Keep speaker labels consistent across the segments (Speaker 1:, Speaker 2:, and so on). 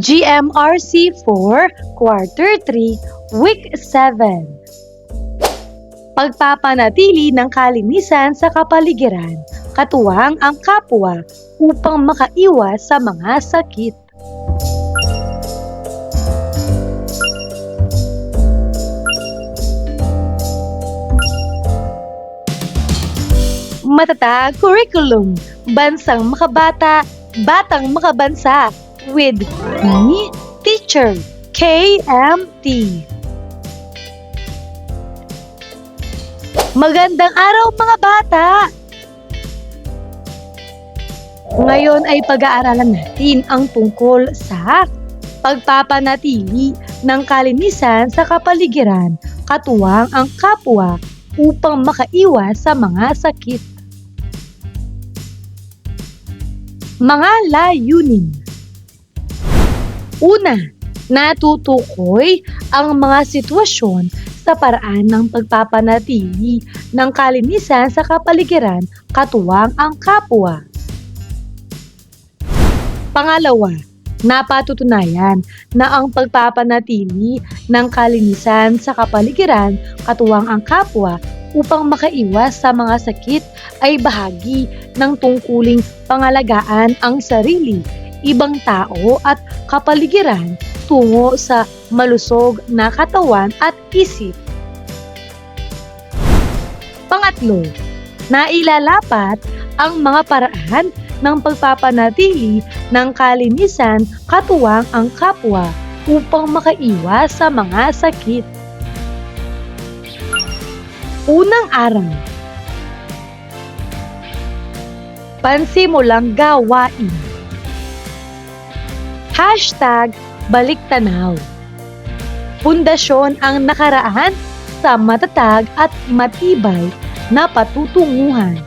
Speaker 1: GMRC 4, Quarter 3, Week 7. Pagpapanatili ng kalinisan sa kapaligiran, katuwang ang kapwa upang makaiwas sa mga sakit. Matatag curriculum, bansang makabata, batang makabansa, with me, Teacher KMT. Magandang araw mga bata! Ngayon ay pag-aaralan natin ang tungkol sa pagpapanatili ng kalinisan sa kapaligiran, katuwang ang kapwa upang makaiwas sa mga sakit. Mga layunin. Una, natutukoy ang mga sitwasyon sa paraan ng pagpapanatili ng kalinisan sa kapaligiran, katuwang ang kapwa. Pangalawa, napatutunayan na ang pagpapanatili ng kalinisan sa kapaligiran, katuwang ang kapwa, upang makaiwas sa mga sakit ay bahagi ng tungkuling pangalagaan ang sarili, ibang tao at kapaligiran tungo sa malusog na katawan at isip. Pangatlo, nailalapat ang mga paraan ng pagpapanatili ng kalinisan katuwang ang kapwa upang makaiwas sa mga sakit. Unang araw, pansimulang gawain. #baliktanaw. Pundasyon ang nakaraan sa matatag at matibay na patutunguhan.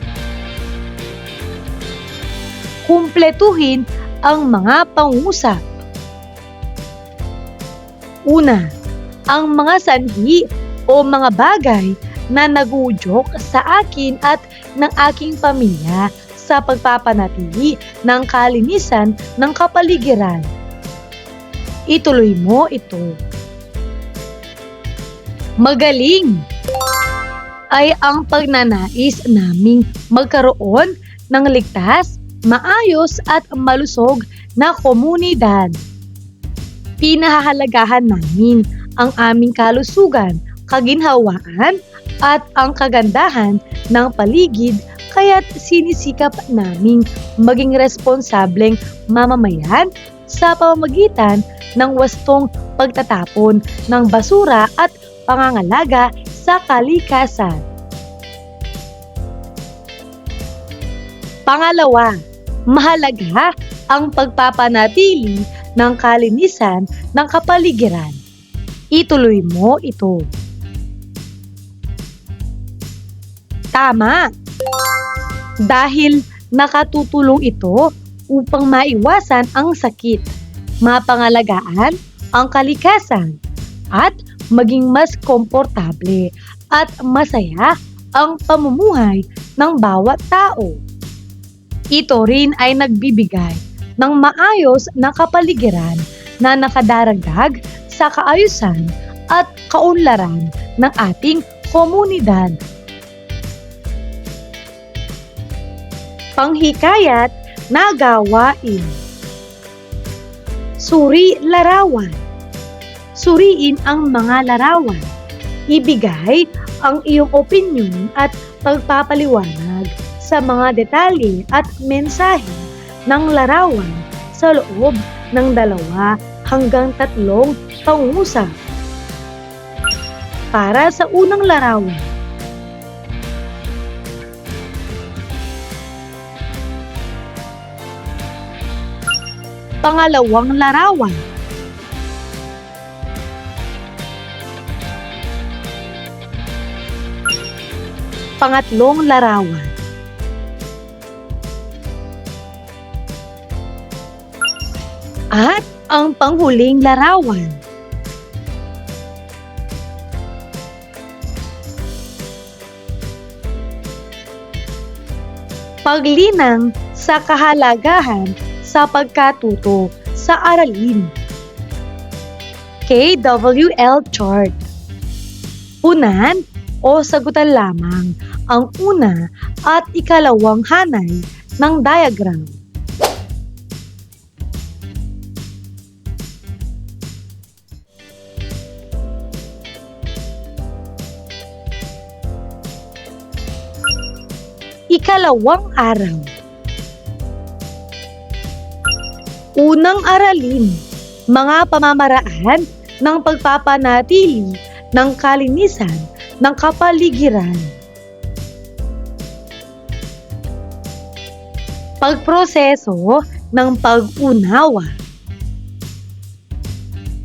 Speaker 1: Kumpletuhin ang mga pangusap. Una, ang mga sanhi o mga bagay na nagudyok sa akin at ng aking pamilya sa pagpapanatili ng kalinisan ng kapaligiran. Ituloy mo ito. Magaling ay ang pagnanais naming magkaroon ng ligtas, maayos at malusog na komunidad. Pinahahalagahan namin ang aming kalusugan, kaginhawaan at ang kagandahan ng paligid, kaya't sinisikap naming maging responsableng mamamayan sa pamamagitan ng wastong pagtatapon ng basura at pangangalaga sa kalikasan. Pangalawa, mahalaga ang pagpapanatili ng kalinisan ng kapaligiran. Ituloy mo ito. Tama! Dahil nakatutulong ito upang maiwasan ang sakit, mapangalagaan ang kalikasan, at maging mas komportable at masaya ang pamumuhay ng bawat tao. Ito rin ay nagbibigay ng maayos na kapaligiran na nakadaragdag sa kaayusan at kaunlaran ng ating komunidad. Panghikayat na gawain. Suri larawan. Suriin ang mga larawan. Ibigay ang iyong opinyon at pagpapaliwanag sa mga detalye at mensahe ng larawan sa loob ng 2 hanggang 3 pangusap. Para sa unang larawan, pangalawang larawan, pangatlong larawan, at ang panghuling larawan. Paglinang sa kahalagahan sa pagkatuto sa aralin KWL chart. Unan o sagutan lamang ang una at ikalawang hanay ng diagram. Ikalawang araw. Unang aralin, mga pamamaraan ng pagpapanatili ng kalinisan ng kapaligiran. Pagproseso ng pag-unawa.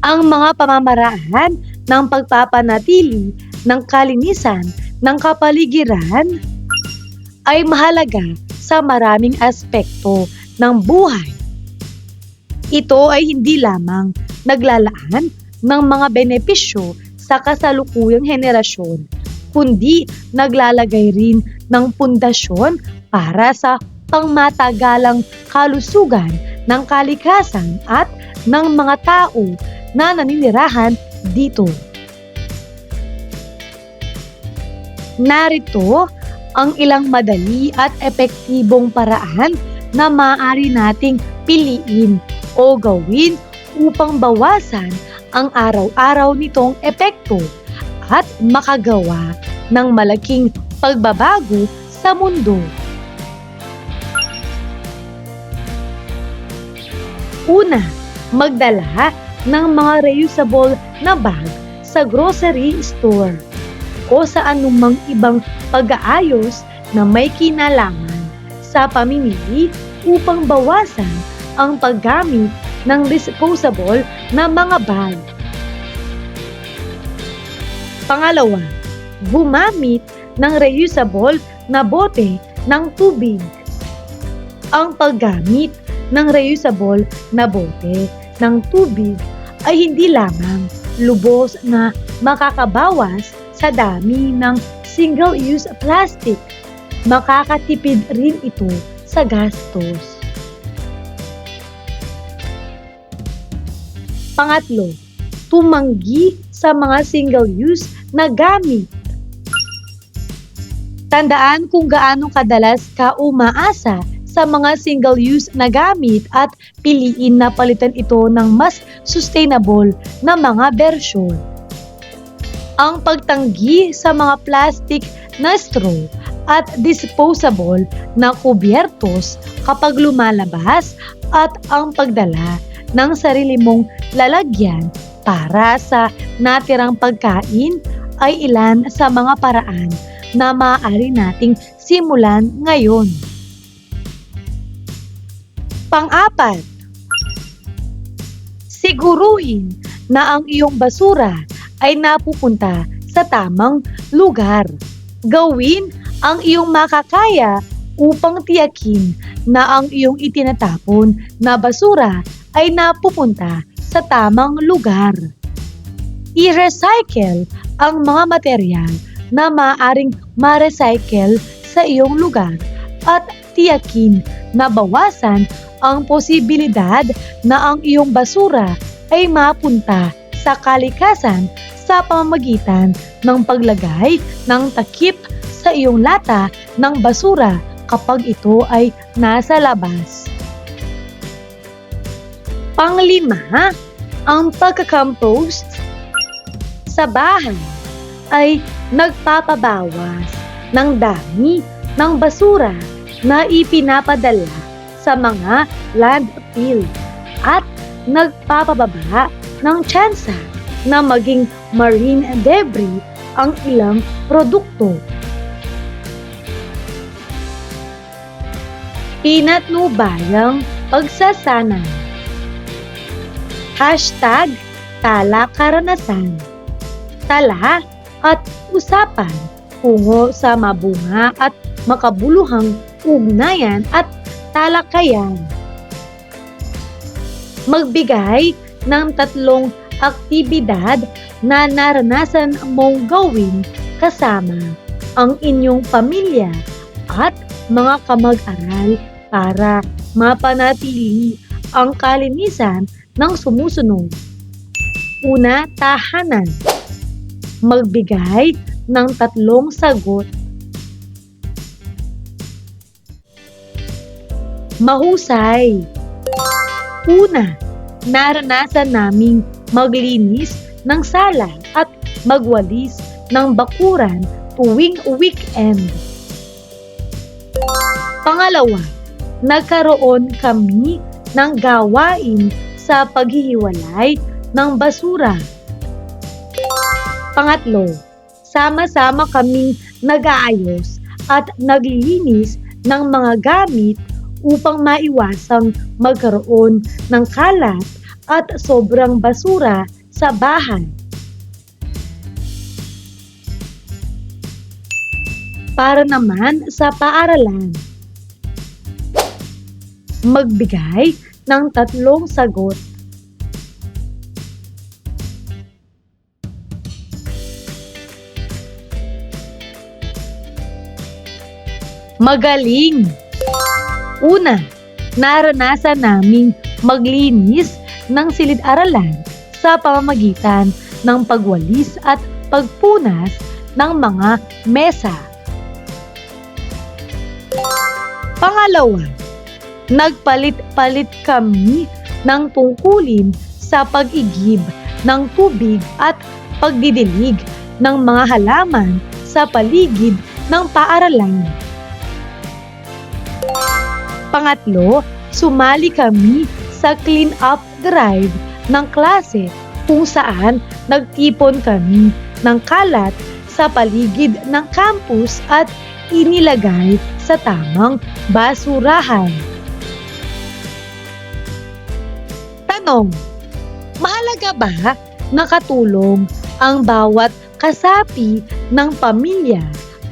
Speaker 1: Ang mga pamamaraan ng pagpapanatili ng kalinisan ng kapaligiran ay mahalaga sa maraming aspekto ng buhay. Ito ay hindi lamang naglalaan ng mga benepisyo sa kasalukuyang henerasyon, kundi naglalagay rin ng pundasyon para sa pangmatagalang kalusugan ng kalikasan at ng mga tao na naninirahan dito. Narito ang ilang madali at epektibong paraan na maaari nating piliin o gawin upang bawasan ang araw-araw nitong epekto at makagawa ng malaking pagbabago sa mundo. Una, magdala ng mga reusable na bag sa grocery store o sa anumang ibang pag-aayos na may kinalaman sa pamimili upang bawasan ang paggamit ng disposable na mga bag. Pangalawa, gumamit ng reusable na bote ng tubig. Ang paggamit ng reusable na bote ng tubig ay hindi lamang lubos na makakabawas sa dami ng single-use plastic, makakatipid rin ito sa gastos. Pangatlo, tumanggi sa mga single-use na gamit. Tandaan kung gaano kadalas ka umaasa sa mga single-use na gamit at piliin na palitan ito ng mas sustainable na mga bersyon. Ang pagtanggi sa mga plastic na straw at disposable na kubyertos kapag lumalabas at ang pagdala ng sarili mong lalagyan para sa natirang pagkain ay ilan sa mga paraan na maaari nating simulan ngayon. Pang-apat, siguruhin na ang iyong basura ay napupunta sa tamang lugar. Gawin ang iyong makakaya upang tiyakin na ang iyong itinatapon na basura ay napupunta sa tamang lugar. I-recycle ang mga material na maaaring ma-recycle sa iyong lugar at tiyakin na bawasan ang posibilidad na ang iyong basura ay mapunta sa kalikasan sa pamamagitan ng paglagay ng takip sa iyong lata ng basura kapag ito ay nasa labas. Panglima, ang pagka-compost sa bahay ay nagpapabawas ng dami ng basura na ipinapadala sa mga landfill at nagpapababa ng tsansa na maging marine debris ang ilang produkto. Pinatnubayang pagsasanay. #TalaKaranasan. Tala at usapan tungo sa mabunga at makabuluhang ugnayan at talakayan. Magbigay ng 3 aktibidad na naranasan mong gawin kasama ang inyong pamilya at mga kamag-aral para mapanatili ang kalinisan ng sumusunod. Una, tahanan. Magbigay ng 3 sagot. Mahusay. Una, naranasan naming maglinis ng sala at magwalis ng bakuran tuwing weekend. Pangalawa, nagkaroon kami ng gawain sa paghihiwalay ng basura. Pangatlo, sama-sama kaming nag-aayos at naglilinis ng mga gamit upang maiwasang magkaroon ng kalat at sobrang basura sa bahay. Para naman sa paaralan, magbigay ng 3 sagot. Magaling. Una, naranasan naming maglinis ng silid-aralan sa pamamagitan ng pagwalis at pagpunas ng mga mesa. Pangalawa, nagpalit-palit kami ng tungkulin sa pag-igib ng tubig at pagdidilig ng mga halaman sa paligid ng paaralan. Pangatlo, sumali kami sa clean-up drive ng klase kung saan nagtipon kami ng kalat sa paligid ng campus at inilagay sa tamang basurahan. Tanong, mahalaga ba na katulong ang bawat kasapi ng pamilya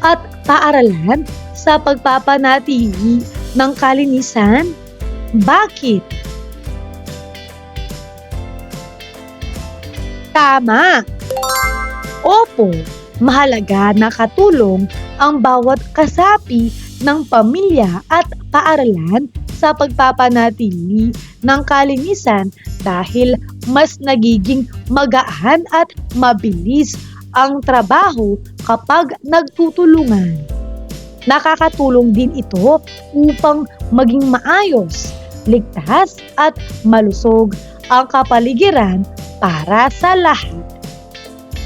Speaker 1: at paaralan sa pagpapanatili ng kalinisan? Bakit? Tama! Opo, mahalaga na katulong ang bawat kasapi ng pamilya at paaralan sa pagpapanatili ng kalinisan dahil mas nagiging magaan at mabilis ang trabaho kapag nagtutulungan. Nakakatulong din ito upang maging maayos, ligtas at malusog ang kapaligiran para sa lahat.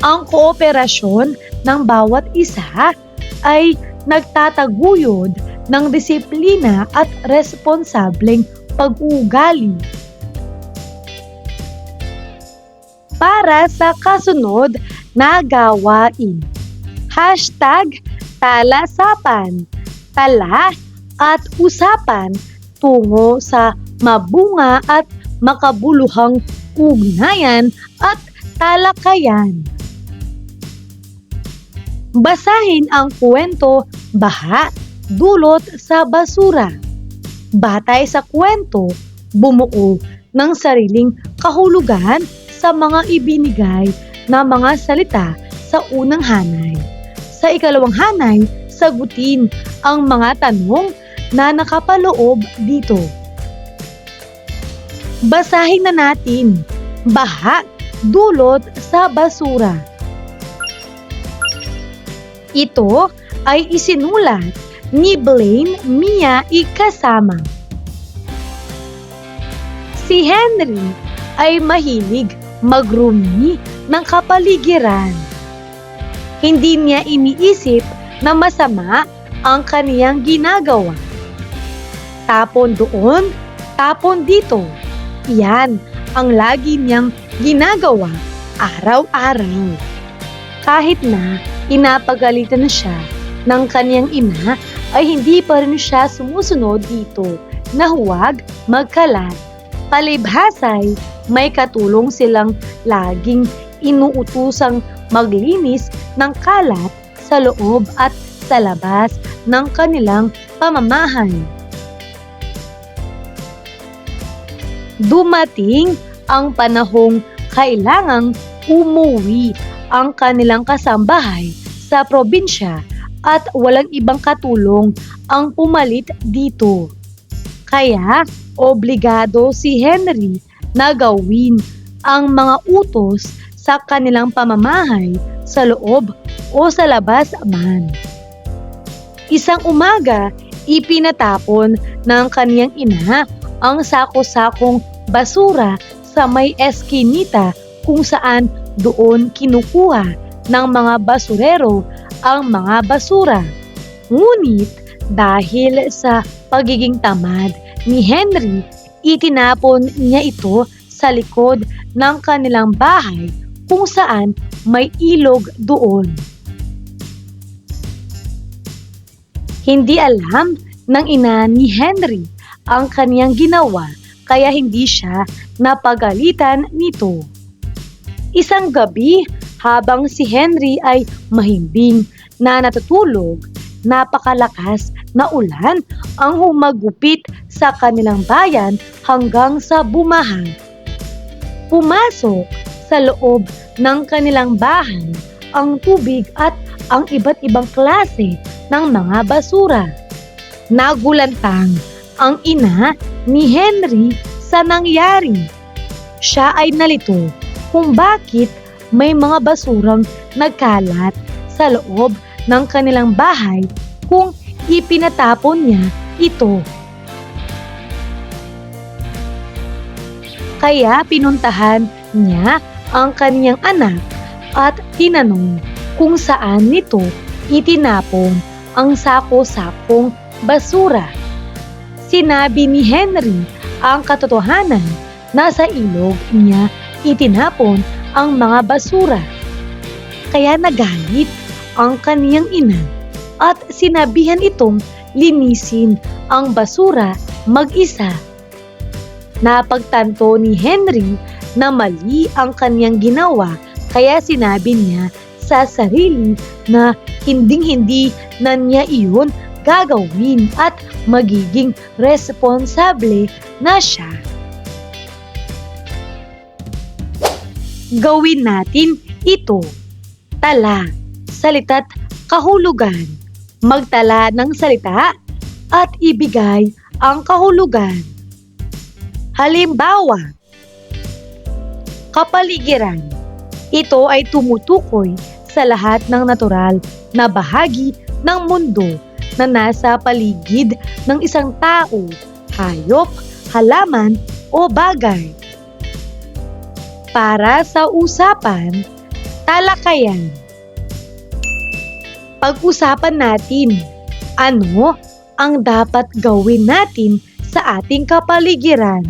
Speaker 1: Ang kooperasyon ng bawat isa ay nagtataguyod ng disiplina at responsableng pag-uugali. Para sa kasunod na gawain, #talasapan, tala at usapan tungo sa mabunga at makabuluhang ugnayan at talakayan. Basahin ang kwento Baha, Dulot sa Basura. Batay sa kwento, bumuo ng sariling kahulugan sa mga ibinigay na mga salita sa unang hanay. Sa ikalawang hanay, sagutin ang mga tanong na nakapaloob dito. Basahin na natin. Baha, dulot sa basura. Ito ay isinulat ni Blaine Mia Ikasama. Si Henry ay mahilig magrumi ng kapaligiran. Hindi niya iniisip na masama ang kaniyang ginagawa. Tapon doon, tapon dito. Iyan ang lagi niyang ginagawa araw-araw. Kahit na inapagalitan na siya ng kaniyang ina, ay hindi pa rin siya sumusunod dito na huwag magkalat. Palibhasay, may katulong silang laging inuutusang maglinis ng kalat sa loob at sa labas ng kanilang pamamahay. Dumating ang panahong kailangang umuwi ang kanilang kasambahay sa probinsya at walang ibang katulong ang pumalit dito. Kaya obligado si Henry na gawin ang mga utos sa kanilang pamamahay sa loob o sa labas man. Isang umaga, ipinatapon ng kaniyang ina ang sako-sakong basura sa may eskinita kung saan doon kinukuha ng mga basurero ang mga basura. Ngunit dahil sa pagiging tamad ni Henry, itinapon niya ito sa likod ng kanilang bahay kung saan may ilog doon. Hindi alam ng ina ni Henry ang kaniyang ginawa kaya hindi siya napagalitan nito. Isang gabi habang si Henry ay mahimbing na natutulog, napakalakas na ulan ang humagupit sa kanilang bayan hanggang sa bumaha. Pumasok sa loob ng kanilang bahay ang tubig at ang iba't ibang klase ng mga basura. Nagulantang ang ina ni Henry sa nangyari. Siya ay nalito kung bakit may mga basurang nagkalat sa loob ng kanilang bahay kung ipinatapon niya ito. Kaya pinuntahan niya ang kaniyang anak at tinanong kung saan nito itinapon ang sako-sakong basura. Sinabi ni Henry ang katotohanan na sa ilog niya itinapon ang mga basura. Kaya nagalit ang kaniyang ina at sinabihan itong linisin ang basura mag-isa. Napagtanto ni Henry na mali ang kaniyang ginawa kaya sinabi niya sa sarili na hinding-hindi na niya iyon gagawin at magiging responsable na siya. Gawin natin ito. Tala, salita't kahulugan. Magtala ng salita at ibigay ang kahulugan. Halimbawa, kapaligiran. Ito ay tumutukoy sa lahat ng natural na bahagi ng mundo na nasa paligid ng isang tao, hayop, halaman o bagay. Para sa usapan, talakayan. Pag-usapan natin, ano ang dapat gawin natin sa ating kapaligiran?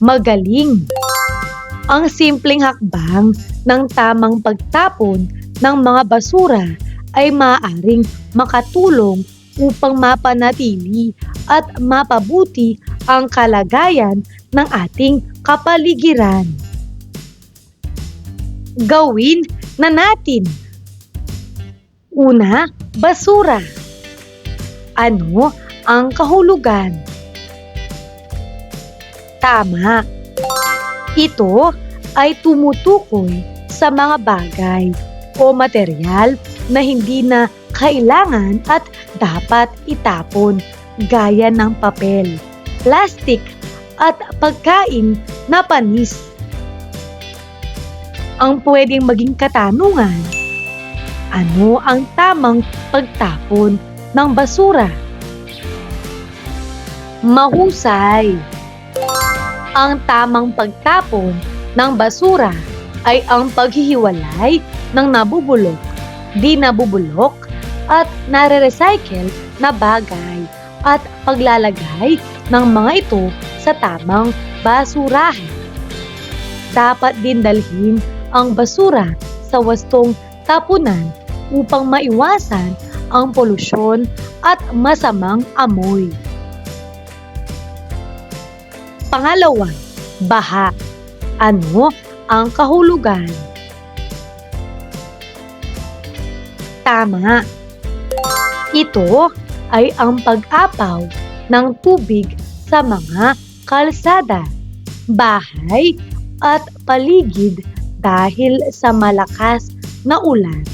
Speaker 1: Magaling. Ang simpleng hakbang ng tamang pagtapon ng mga basura ay maaaring makatulong upang mapanatili at mapabuti ang kalagayan ng ating kapaligiran. Gawin na natin. Una, basura. Ano ang kahulugan? Tama. Ito ay tumutukoy sa mga bagay o material na hindi na kailangan at dapat itapon gaya ng papel, plastik at pagkain na panis. Ang pwedeng maging katanungan, ano ang tamang pagtapon ng basura? Mahusay. Ang tamang pagtapon ng basura ay ang paghihiwalay ng nabubulok, di nabubulok at nare-recycle na bagay at paglalagay ng mga ito sa tamang basurahan. Dapat din dalhin ang basura sa wastong tapunan upang maiwasan ang polusyon at masamang amoy. Pangalawa, baha. Ano ang kahulugan? Tama. Ito ay ang pag-apaw ng tubig sa mga kalsada, bahay at paligid dahil sa malakas na ulan,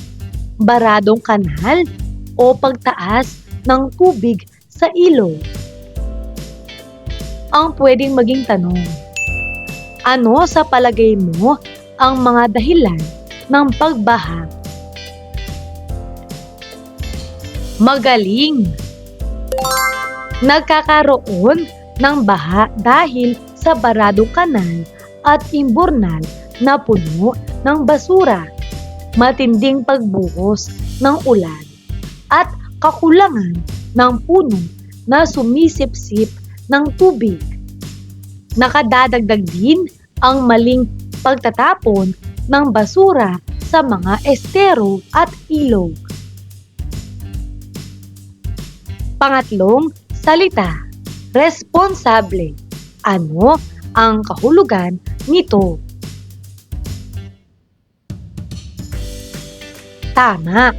Speaker 1: baradong kanal o pagtaas ng tubig sa ilog. Ang pwedeng maging tanong, Ano sa palagay mo ang mga dahilan ng pagbaha? Magaling! Nagkakaroon ng baha dahil sa baradong kanal at imburnal na puno ng basura, matinding pagbuhos ng ulan, at kakulangan ng puno na sumisipsip ng tubig. Nakadadagdag din ang maling pagtatapon ng basura sa mga estero at ilog. Pangatlong salita, responsable. Ano ang kahulugan nito? Tama.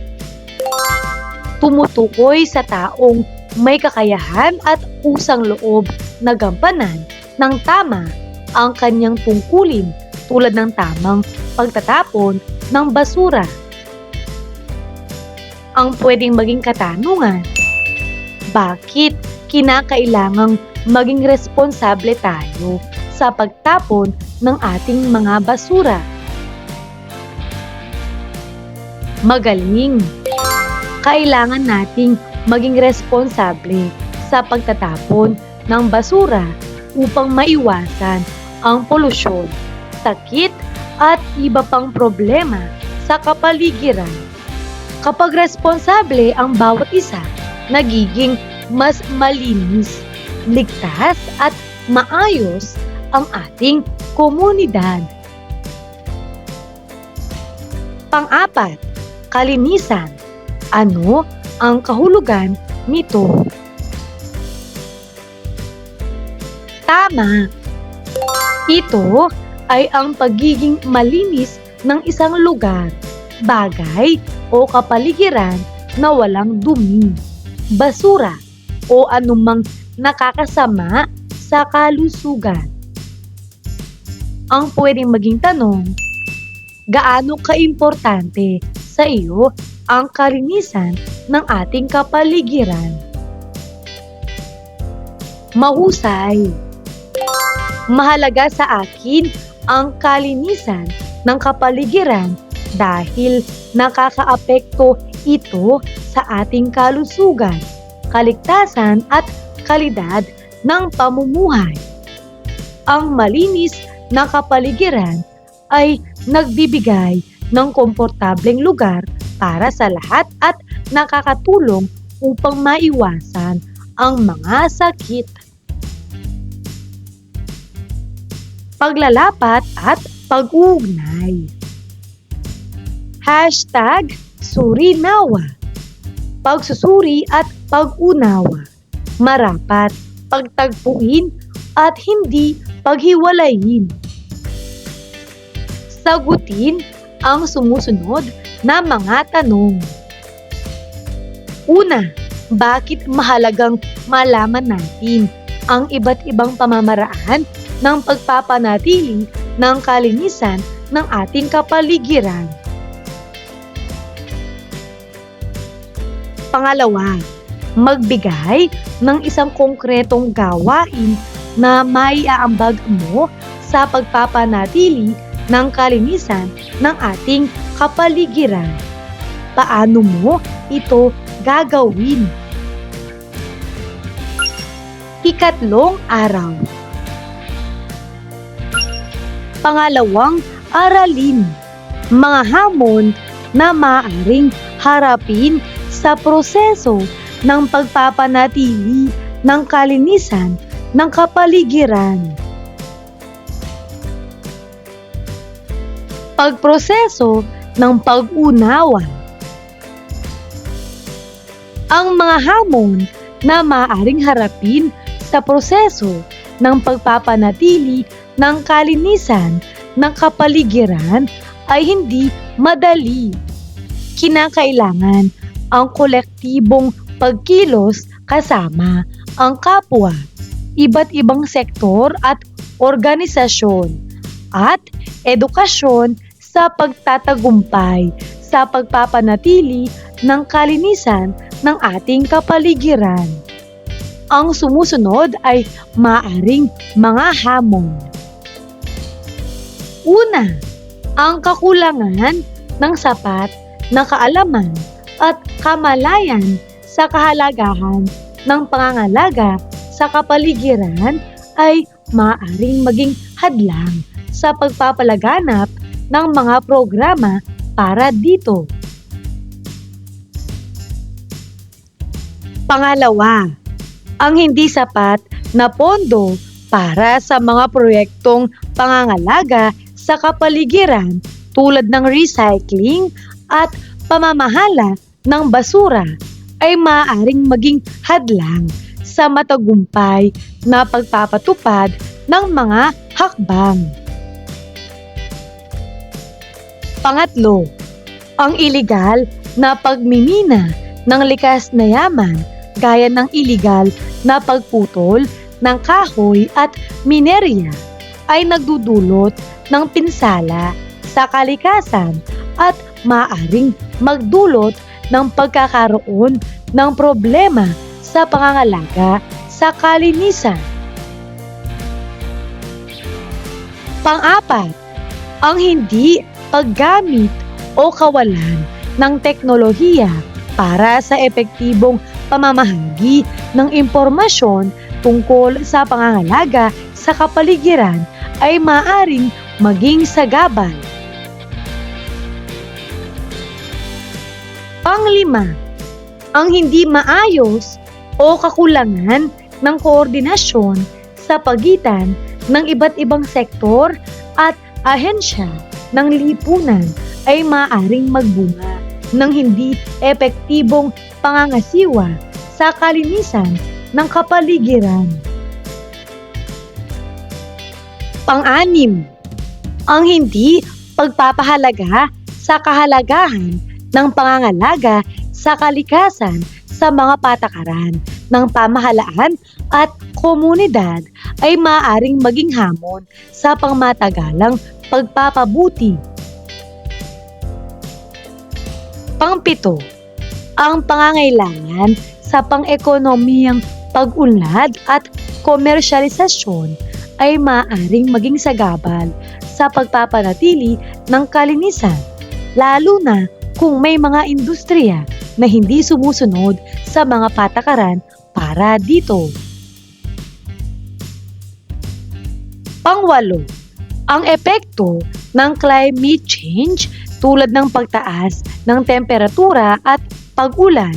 Speaker 1: Tumutukoy sa taong may kakayahan at usang loob na gampanan ng tama ang kanyang tungkulin tulad ng tamang pagtatapon ng basura. Ang pwedeng maging katanungan, bakit kinakailangang maging responsable tayo sa pagtapon ng ating mga basura? Magaling! Kailangan nating maging responsable sa pagtatapon ng basura upang maiwasan ang polusyon, sakit at iba pang problema sa kapaligiran. Kapag responsable ang bawat isa, nagiging mas malinis, ligtas at maayos ang ating komunidad. Pang-apat, kalinisan. Ano ang kahulugan nito? Tama! Ito ay ang pagiging malinis ng isang lugar, bagay o kapaligiran na walang dumi, basura o anumang nakakasama sa kalusugan. Ang pwedeng maging tanong, gaano kaimportante sa iyo ang kalinisan ng ating kapaligiran? Mahusay! Mahalaga sa akin ang kalinisan ng kapaligiran dahil nakakaapekto ito sa ating kalusugan, kaligtasan at kalidad ng pamumuhay. Ang malinis na kapaligiran ay nagbibigay ng komportableng lugar para sa lahat at nakakatulong upang maiwasan ang mga sakit. Paglalapat at pag-uugnay. #Surinawa. Pagsusuri at pag-unawa. Marapat pagtagpuin at hindi paghiwalayin. Sagutin ang sumusunod na mga tanong. Una, bakit mahalagang malaman natin ang iba't ibang pamamaraan ng pagpapanatili ng kalinisan ng ating kapaligiran? Pangalawa, magbigay ng isang konkretong gawain na maiaambag mo sa pagpapanatili ng kalinisan ng ating kapaligiran. Paano mo ito gagawin? Ikatlong araw. Pangalawang aralin, mga hamon na maaaring harapin sa proseso ng pagpapanatili ng kalinisan ng kapaligiran. Pagproseso ng pag-unawa. Ang mga hamon na maaaring harapin sa proseso ng pagpapanatili ng kalinisan ng kapaligiran ay hindi madali. Kinakailangan ang kolektibong pagkilos kasama ang kapwa, iba't ibang sektor at organisasyon, at edukasyon sa pagtatagumpay sa pagpapanatili ng kalinisan ng ating kapaligiran. Ang sumusunod ay maaring mga hamon. Una, ang kakulangan ng sapat na kaalaman at kamalayan sa kahalagahan ng pangangalaga sa kapaligiran ay maaaring maging hadlang sa pagpapalaganap ng mga programa para dito. Pangalawa, ang hindi sapat na pondo para sa mga proyektong pangangalaga sa kapaligiran tulad ng recycling at pamamahala ng basura ay maaaring maging hadlang sa matagumpay na pagpapatupad ng mga hakbang. Pangatlo, ang iligal na pagmimina ng likas na yaman gaya ng iligal na pagputol ng kahoy at minerya ay nagdudulot ng pinsala sa kalikasan at maaaring magdulot ng pagkakaroon ng problema sa pangangalaga sa kalinisan. Pang-apat, ang hindi paggamit o kawalan ng teknolohiya para sa epektibong pamamahagi ng impormasyon tungkol sa pangangalaga sa kapaligiran ay maaaring maging sagabal. Panglima, ang hindi maayos o kakulangan ng koordinasyon sa pagitan ng iba't ibang sektor at ahensya ng lipunan ay maaaring magbunga ng hindi epektibong pangangasiwa sa kalinisan ng kapaligiran. Pang-anim, ang hindi pagpapahalaga sa kahalagahan ng pangangalaga sa kalikasan sa mga patakaran ng pamahalaan at komunidad ay maaaring maging hamon sa pangmatagalang pagpapabuti. Pang-pito, ang pangangailangan sa pang-ekonomiyang pag-unlad at komersyalisasyon ay maaaring maging sagabal sa pagpapanatili ng kalinisan, lalo na kung may mga industriya na hindi sumusunod sa mga patakaran para dito. Pang-walo, ang epekto ng climate change tulad ng pagtaas ng temperatura at pag-ulan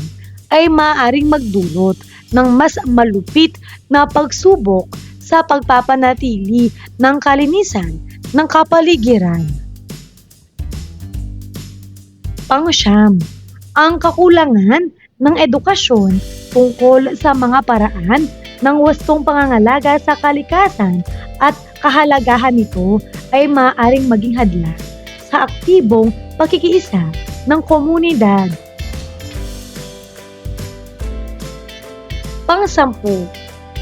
Speaker 1: ay maaaring magdulot ng mas malupit na pagsubok sa pagpapanatili ng kalinisan ng kapaligiran. Pang-siyam, ang kakulangan ng edukasyon tungkol sa mga paraan ng wastong pangangalaga sa kalikasan at kahalagahan nito ay maaaring maging hadlang sa aktibong pakikiisa ng komunidad. Pang-sampu,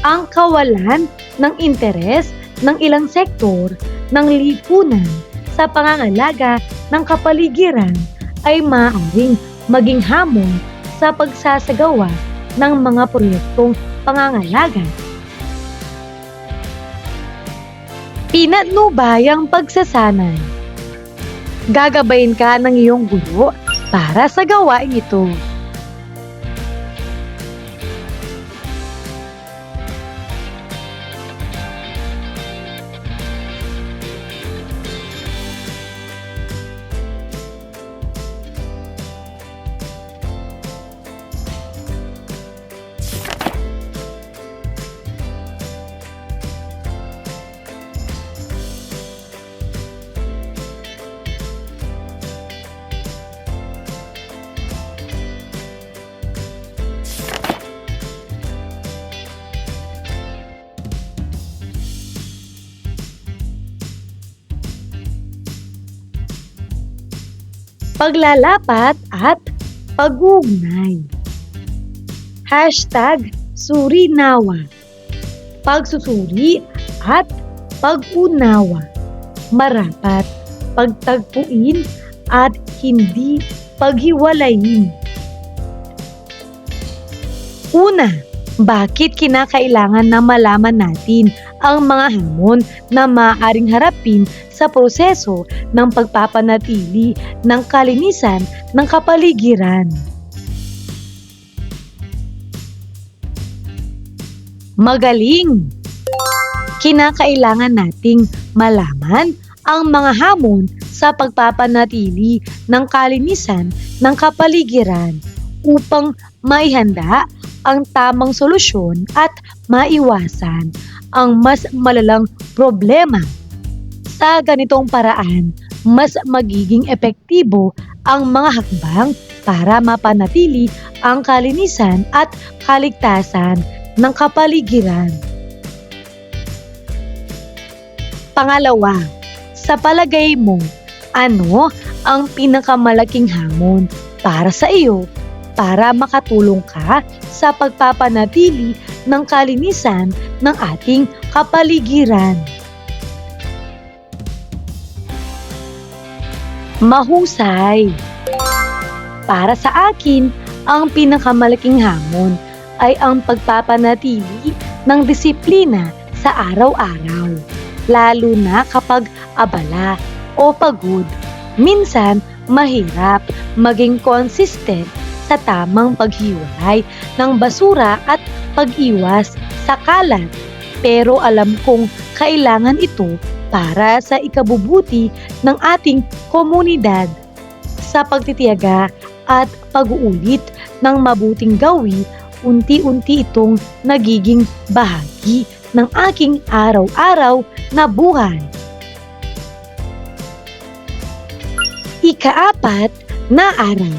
Speaker 1: ang kawalan ng interes ng ilang sektor ng lipunan sa pangangalaga ng kapaligiran ay maaaring maging hamon sa pagsasagawa ng mga proyektong pangangalaga. Pinatnubayang pagsasanay. Gagabayin ka ng iyong guro para sa gawain ito. Paglalapat at pag-uugnay. #Surinawa. Pagsusuri at pag-unawa. Marapat pagtagpuin at hindi paghiwalayin. Una, bakit kinakailangan na malaman natin ang mga hamon na maaaring harapin sa proseso ng pagpapanatili ng kalinisan ng kapaligiran. Magaling! Kinakailangan nating malaman ang mga hamon sa pagpapanatili ng kalinisan ng kapaligiran upang maihanda ang tamang solusyon at maiwasan ang mas malalang problema. Sa ganitong paraan, mas magiging epektibo ang mga hakbang para mapanatili ang kalinisan at kaligtasan ng kapaligiran. Pangalawa, sa palagay mo, ano ang pinakamalaking hamon para sa iyo para makatulong ka sa pagpapanatili ng kalinisan ng ating kapaligiran? Mahusay! Para sa akin, ang pinakamalaking hamon ay ang pagpapanatili ng disiplina sa araw-araw, lalo na kapag abala o pagod. Minsan, mahirap maging consistent sa tamang paghiwalay ng basura at pag-iwas sa kalat. Pero alam kong kailangan ito para sa ikabubuti ng ating komunidad. Sa pagtitiyaga at pag-uulit ng mabuting gawi, unti-unti itong nagiging bahagi ng aking araw-araw na buhay. Ika-4 na araw.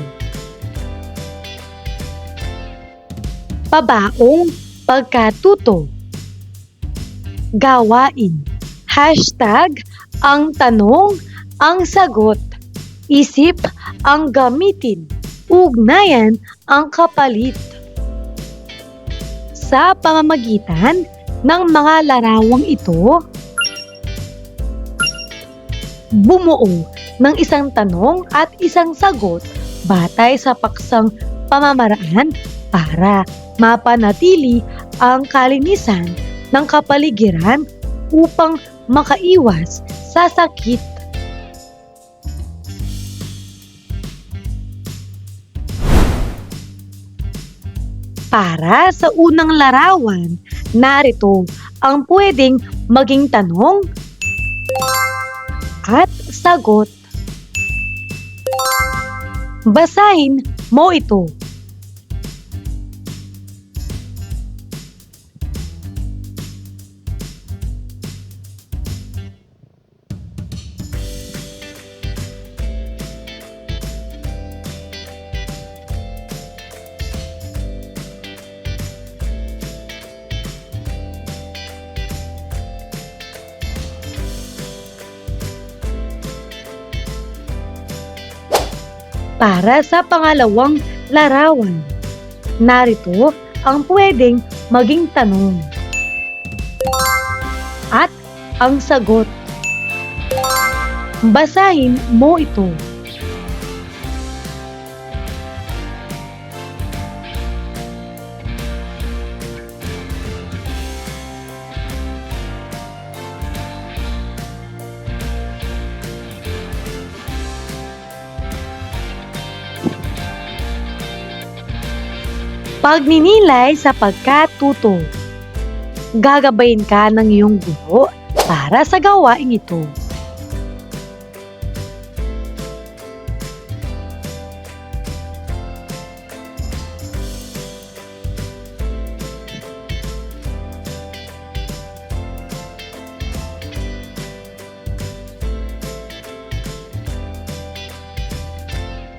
Speaker 1: Pabaong pagkatuto. Gawain. #ang tanong, ang sagot. Isip ang gamitin. Ugnayan ang kapalit. Sa pamamagitan ng mga larawang ito, bumuo ng isang tanong at isang sagot batay sa paksang pamamaraan para mapanatili ang kalinisan ng kapaligiran upang makaiwas sa sakit. Para sa unang larawan, narito ang pwedeng maging tanong at sagot. Basahin mo ito. Para sa pangalawang larawan, narito ang pwedeng maging tanong at ang sagot. Basahin mo ito. Pagninilay sa pagkatuto. Gagabayin ka ng iyong guro para sa gawaing ito.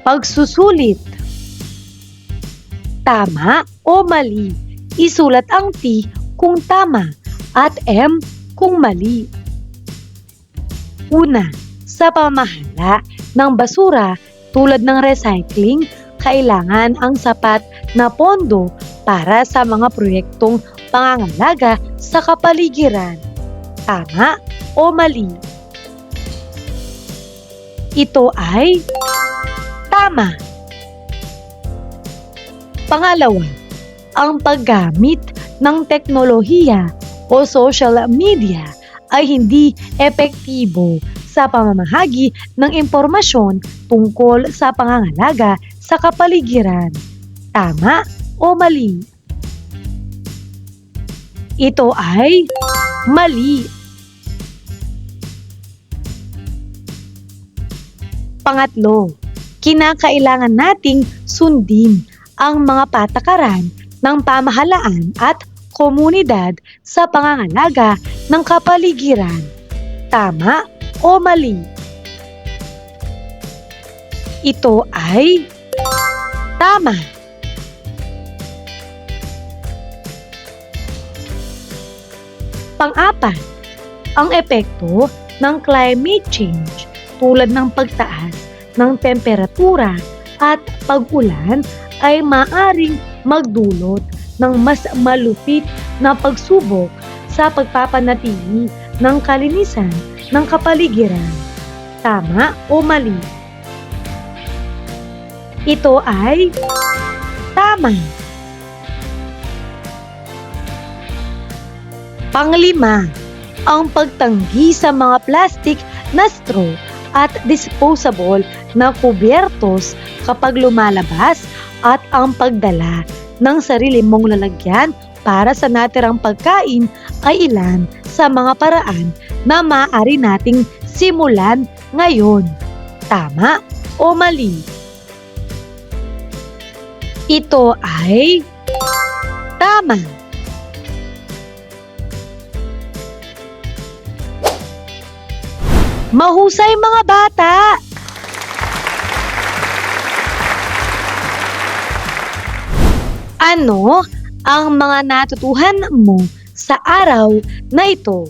Speaker 1: Pagsusulit. Tama o mali. Isulat ang T kung tama at M kung mali. Una, sa pamamahala ng basura tulad ng recycling, kailangan ang sapat na pondo para sa mga proyektong pangangalaga sa kapaligiran. Tama o mali? Ito ay tama. Pangalawa, ang paggamit ng teknolohiya o social media ay hindi epektibo sa pamamahagi ng impormasyon tungkol sa pangangalaga sa kapaligiran. Tama o mali? Ito ay mali. Pangatlo, kinakailangan nating sundin ang mga patakaran ng pamahalaan at komunidad sa pangangalaga ng kapaligiran. Tama o mali? Ito ay tama. Pang-apat, ang epekto ng climate change tulad ng pagtaas ng temperatura at pag-ulan ay maaring magdulot ng mas malupit na pagsubok sa pagpapanatili ng kalinisan ng kapaligiran. Tama o mali? Ito ay tama. Panglima, ang pagtanggi sa mga plastic na straw at disposable na kubyertos kapag lumalabas at ang pagdala ng sarili mong lalagyan para sa natirang pagkain ay ilan sa mga paraan na maaari nating simulan ngayon. Tama o mali? Ito ay tama. Mahusay mga bata! Ano ang mga natutuhan mo sa araw na ito?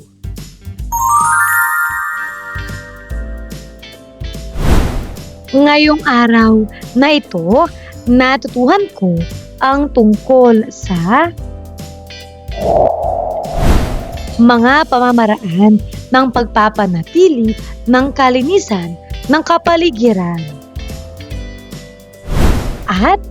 Speaker 1: Ngayong araw na ito, natutuhan ko ang tungkol sa mga pamamaraan ng pagpapanatili ng kalinisan ng kapaligiran. At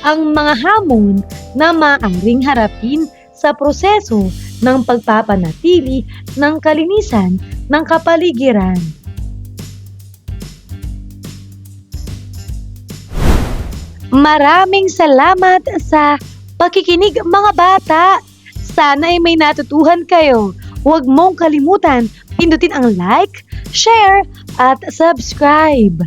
Speaker 1: ang mga hamon na maaaring harapin sa proseso ng pagpapanatili ng kalinisan ng kapaligiran. Maraming salamat sa pakikinig mga bata! Sana ay may natutuhan kayo. Huwag mong kalimutan pindutin ang like, share, at subscribe.